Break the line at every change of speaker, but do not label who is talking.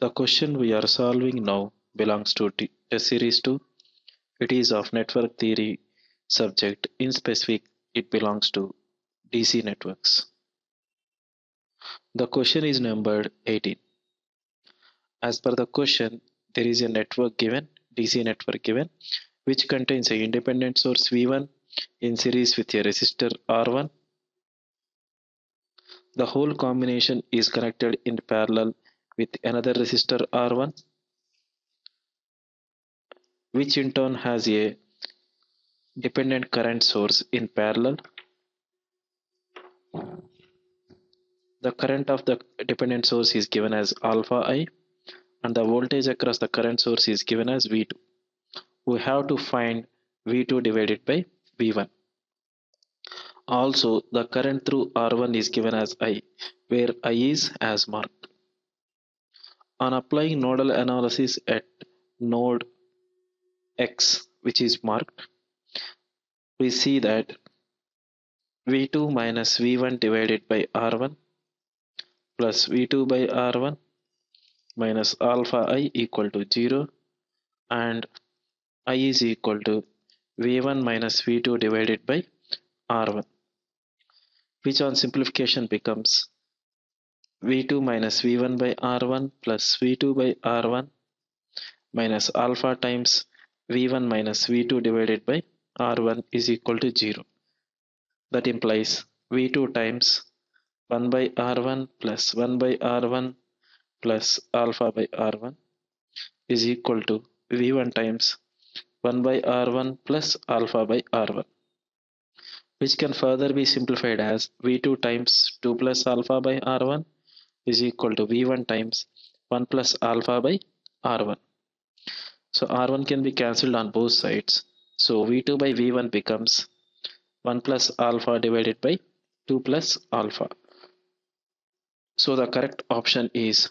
The question we are solving now belongs to test series 2. It is of network theory subject. In specific, it belongs to DC networks. The question is numbered 18. As per the question, there is a network given, DC network given, which contains a independent source V1 in series with a resistor R1. The whole combination is connected in parallel with another resistor R1, which in turn has a dependent current source in parallel. The current of the dependent source is given as alpha I, and the voltage across the current source is given as V2. We have to find V2 divided by V1. Also, the current through R1 is given as I, where I is as marked. On applying nodal analysis at node X, which is marked, we see that V2 minus V1 divided by R1 plus V2 by R1 minus alpha I equal to 0, and I is equal to V1 minus V2 divided by R1, which on simplification becomes V2 minus V1 by R1 plus V2 by R1 minus alpha times V1 minus V2 divided by R1 is equal to 0. That implies V2 times 1 by R1 plus 1 by R1 plus alpha by R1 is equal to V1 times 1 by R1 plus alpha by R1, which can further be simplified as V2 times 2 plus alpha by R1 is equal to V1 times 1 plus alpha by R1. So R1 can be cancelled on both sides. So V2 by V1 becomes 1 plus alpha divided by 2 plus alpha. So the correct option is